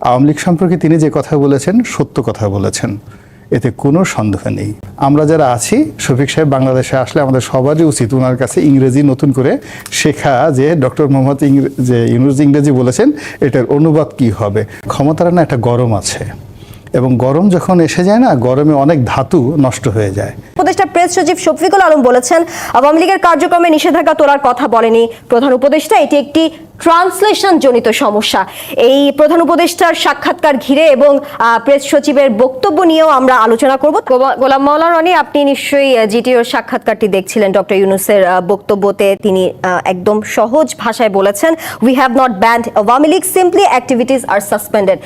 আওয়ামী লীগ সম্পর্কে তিনি যে কথা বলেছেন সত্য কথা বলেছেন, এতে কোনো সন্দেহ নেই। আমরা যারা আছি, শফিক সাহেব বাংলাদেশে আসলে আমাদের সবারই উচিত ওনার কাছে ইংরেজি নতুন করে শেখা, যে ডক্টর মোহাম্মদ ইউনূস ইংরেজি বলেছেন এটার অনুবাদ কি হবে। ক্ষমতার না একটা গরম আছে, এবং গরম যখন এসে যায় না, গরমে অনেক ধাতু নষ্ট হয়ে যায়। উপদেষ্টা প্রেস সচিব শফিকুল আলম বলেছেন আওয়ামী লীগের কার্যক্রমে নিষেধাজ্ঞা তোলার কথা বলেনি প্রধান উপদেষ্টা, এটি একটি ট্রান্সলেশন জনিত সমস্যা। এই প্রধান উপদেষ্টার সাক্ষাৎকার ঘিরে এবং প্রেস সচিবের বক্তব্য নিয়েও আমরা আলোচনা করব। গোলাম মাওলা রনি, আপনি নিশ্চয়ই জিটিওর সাক্ষাৎকারটি দেখছিলেন। ডক্টর ইউনূসের বক্তব্যতে তিনি একদম সহজ ভাষায় বলেছেন, we have not banned Awami league, simply activities are suspended.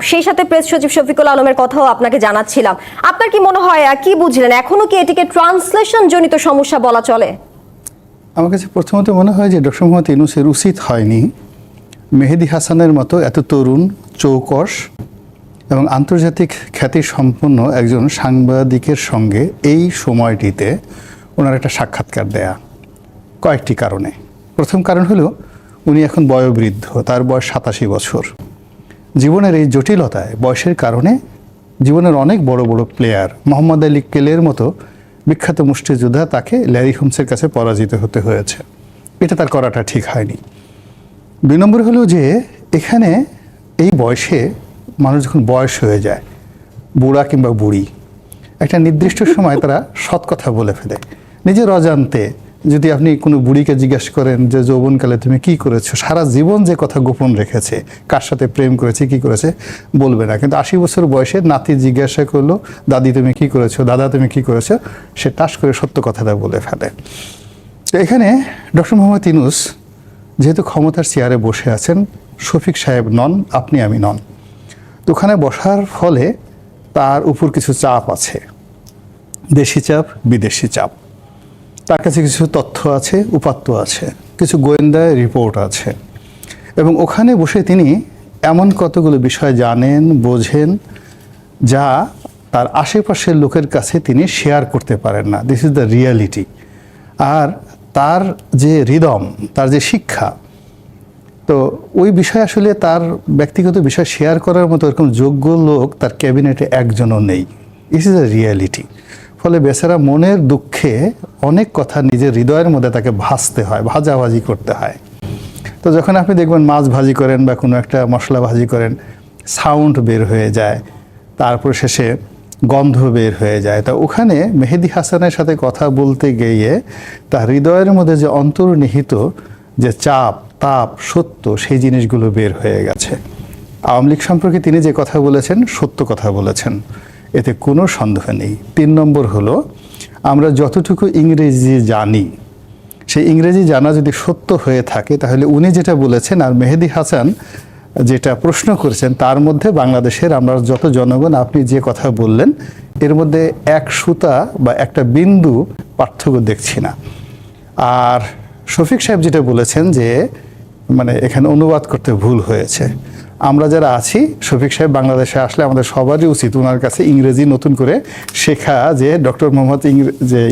সেই সাথে প্রেস সচিব শফিকুল আলমের কথাও আপনাকে জানাচ্ছিলাম। আপনার কি মনে হয়, কি বুঝলেন, এখনো কি এটিকে ট্রান্সলেশন জনিত সমস্যা বলা চলে? আমার কাছে প্রথমত মনে হয় যে ডক্টর মোহাম্মদ ইউনূসের উচিত হয়নি মেহেদী হাসানের মতো এত তরুণ, চৌকস এবং আন্তর্জাতিক খ্যাতি সম্পন্ন একজন সাংবাদিকের সঙ্গে এই সময়টিতে ওনার একটা সাক্ষাৎকার দেয়া। কয়েকটি কারণে। প্রথম কারণ হলো উনি এখন বয়োবৃদ্ধ, তার বয়স 87 বছর। জীবনের এই জটিলতায় বয়সের কারণে জীবনের অনেক বড় বড় প্লেয়ার, মোহাম্মদ আলী কেলের মতো বিখ্যাত মুষ্টিযোদ্ধা, তাকে ল্যারি হোমসের কাছে পরাজিত হতে হয়েছে। এটা তার করাটা ঠিক হয়নি। 2 নম্বর হলো যে এখানে এই বয়সে মানুষ যখন বয়স হয়ে যায়, বুড়া কিংবা বুড়ি, একটা নির্দিষ্ট সময় তারা সৎ কথা বলে ফেলে নিজের অজান্তে। যদি আপনি কোনো বুড়িকে জিজ্ঞেস করেন যে যৌবনকালে তুমি কি করেছো, সারা জীবন যে কথা গোপন রেখেছে, কার সাথে প্রেম করেছে, কি করেছে বলবে না, কিন্তু 80 বছর বয়সে নাতি জিজ্ঞাসা করলো, দাদি তুমি কি করেছো, দাদা তুমি কি করেছো, সে টাস করে সত্য কথাটা বলে ফেলে। তো এখানে ডক্টর মোহাম্মদ ইউনূস যেহেতু ক্ষমতার চেয়ারে বসে আছেন, শফিক সাহেব নন, আপনি আমি নন, তো ওখানে বসার ফলে তার উপর কিছু চাপ আছে, দেশি চাপ, বিদেশি চাপ। তার কাছে কিছু তথ্য আছে, উপাত্ত আছে, কিছু গোয়েন্দা রিপোর্ট আছে, এবং ওখানে বসে তিনি এমন কতগুলো বিষয় জানেন, বোঝেন, যা তার আশেপাশের লোকের কাছে তিনি শেয়ার করতে পারেন না। This is the reality. আর তার যে হৃদম, তার যে শিক্ষা, তো ওই বিষয় আসলে তার ব্যক্তিগত বিষয় শেয়ার করার মতো এরকম যোগ্য লোক তার ক্যাবিনেটে একজনও নেই। This is the reality. ফলে বেচারা মনের দুঃখে অনেক কথা নিজের হৃদয়ের মধ্যে তাকে ভাজতে হয়, ভাজাভাজি করতে হয়। তো যখন আপনি দেখবেন মাছ ভাজি করেন বা কোনো একটা মশলা ভাজি করেন, সাউন্ড বের হয়ে যায়, তারপর শেষে গন্ধ বের হয়ে যায়। তো ওখানে মেহেদী হাসানের সাথে কথা বলতে গিয়ে তার হৃদয়ের মধ্যে যে অন্তর্নিহিত যে চাপ, তাপ, সত্য, সেই জিনিসগুলো বের হয়ে গেছে। আওয়ামী লীগ সম্পর্কে তিনি যে কথা বলেছেন সত্য কথা বলেছেন, এতে কোনো সন্দেহ নেই। 3 নম্বর হলো, আমরা যতটুকু ইংরেজি জানি, সেই ইংরেজি জানা যদি সত্য হয়ে থাকে, তাহলে উনি যেটা বলেছেন আর মেহেদী হাসান যেটা প্রশ্ন করেছেন, তার মধ্যে বাংলাদেশের আমরা যত জনগণ, আপনি যে কথা বললেন, এর মধ্যে এক সুতা বা একটা বিন্দু পার্থক্য দেখছি না। আর শফিক সাহেব যেটা বলেছেন যে মানে এখানে অনুবাদ করতে ভুল হয়েছে, আমরা যারা আছি, শফিক সাহেব বাংলাদেশে আসলে আমাদের সবারই উচিত ওনার কাছে ইংরেজি নতুন করে শেখা, যে ডক্টর মোহাম্মদ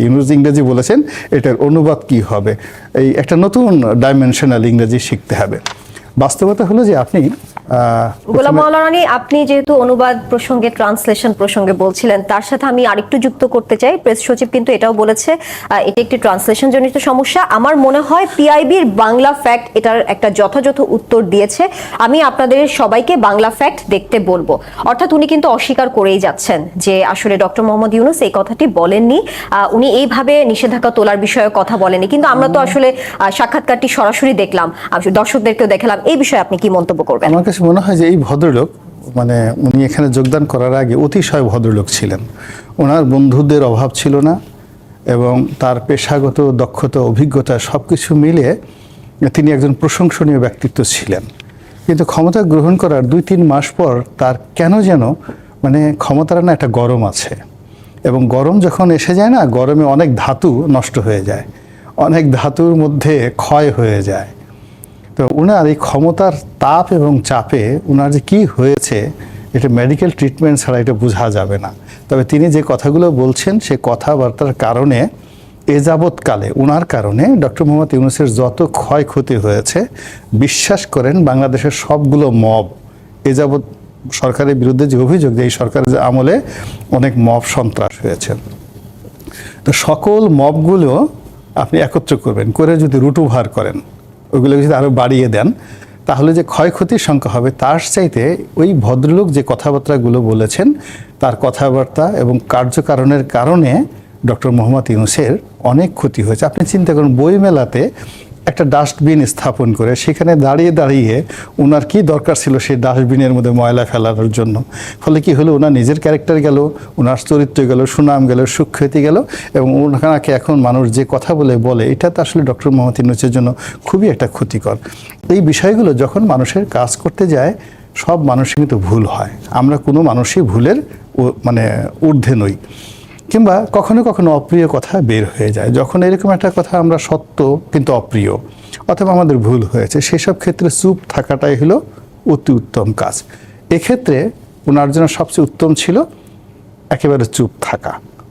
ইউনূস ইংরেজি বলেছেন এটার অনুবাদ কি হবে। এই একটা নতুন ডাইমেনশনাল ইংরেজি শিখতে হবে। বাস্তবতা হলো যে আপনি গোলাম মাওলা রনি, আপনি যেহেতু অনুবাদ প্রসঙ্গে, ট্রান্সলেশন প্রসঙ্গে বলছিলেন, তার সাথে আমি আরেকটু যুক্ত করতে চাই। প্রেস সচিব কিন্তু এটাও বলেছে এটি একটি ট্রান্সলেশন জনিত সমস্যা। আমার মনে হয় পিআইবির বাংলা ফ্যাক্ট এটার একটা যথাযথ উত্তর দিয়েছে। আমি আপনাদের সবাইকে বাংলা ফ্যাক্ট দেখতে বলবো। অর্থাৎ উনি কিন্তু অস্বীকার করেই যাচ্ছেন যে আসলে ডক্টর মোহাম্মদ ইউনূস এই কথাটি বলেননি, উনি এইভাবে নিষেধাজ্ঞা তোলার বিষয়ে কথা বলেনি। কিন্তু আমরা তো আসলে সাক্ষাৎকারটি সরাসরি দেখলাম, দর্শকদেরকেও দেখালাম। এই বিষয়ে আপনি কি মন্তব্য করবেন? আমার কাছে মনে হয় যে এই ভদ্রলোক, মানে উনি এখানে যোগদান করার আগে অতিশয় ভদ্রলোক ছিলেন। ওনার বন্ধুদের অভাব ছিল না, এবং তার পেশাগত দক্ষতা, অভিজ্ঞতা সব কিছু মিলে তিনি একজন প্রশংসনীয় ব্যক্তিত্ব ছিলেন। কিন্তু ক্ষমতা গ্রহণ করার 2-3 মাস পর তার কেন যেন মানে ক্ষমতার না একটা গরম আছে, এবং গরম যখন এসে যায় না, গরমে অনেক ধাতু নষ্ট হয়ে যায়, অনেক ধাতুর মধ্যে ক্ষয় হয়ে যায়। তো ওনার এই ক্ষমতার তাপ এবং চাপে ওনার যে কী হয়েছে, এটা মেডিকেল ট্রিটমেন্ট ছাড়া এটা বোঝা যাবে না। তবে তিনি যে কথাগুলো বলছেন, সে কথাবার্তার কারণে এ যাবৎকালে ওনার কারণে ডক্টর মোহাম্মদ ইউনূসের যত ক্ষয়ক্ষতি হয়েছে, বিশ্বাস করেন বাংলাদেশের সবগুলো মব এ যাবৎ সরকারের বিরুদ্ধে যে অভিযোগ যে এই সরকারের যে আমলে অনেক মব সন্ত্রাস হয়েছে, তো সকল মবগুলো আপনি একত্র করবেন, করে যদি রুটুভার করেন, ওইগুলোকে যদি আরও বাড়িয়ে দেন, তাহলে যে ক্ষয়ক্ষতির সংখ্যা হবে তার চাইতে ওই ভদ্রলোক যে কথাবার্তাগুলো বলেছেন তার কথাবার্তা এবং কার্যকারণের কারণে ডক্টর মোহাম্মদ ইউনূসের অনেক ক্ষতি হয়েছে। আপনি চিন্তা করুন, বইমেলাতে একটা ডাস্টবিন স্থাপন করে সেখানে দাঁড়িয়ে দাঁড়িয়ে ওনার কি দরকার ছিল সেই ডাস্টবিনের মধ্যে ময়লা ফেলানোর জন্য? ফলে কি হলো, ওনার নিজের ক্যারেক্টার গেল, ওনার চরিত্র গেল, সুনাম গেল, সুখ্যাতি গেল, এবং ওনাকে এখন মানুষ যে কথা বলে এটা তো আসলে ডক্টর মোহাম্মদ ইউনূসের জন্য খুবই একটা ক্ষতিকর। এই বিষয়গুলো যখন মানুষের কাজ করতে যায়, সব মানুষের কিন্তু ভুল হয়, আমরা কোনো মানুষই ভুলের মানে ঊর্ধ্বে নই, কিংবা কখনো কখনো অপ্রিয় কথা বের হয়ে যায়। যখন এরকম একটা কথা আমরা সত্য কিন্তু অপ্রিয় অথবা আমাদের ভুল হয়েছে, সেসব ক্ষেত্রে চুপ থাকাটাই হলো অতি উত্তম কাজ। এক্ষেত্রে ওনার জন্য সবচেয়ে উত্তম ছিল একেবারে চুপ থাকা।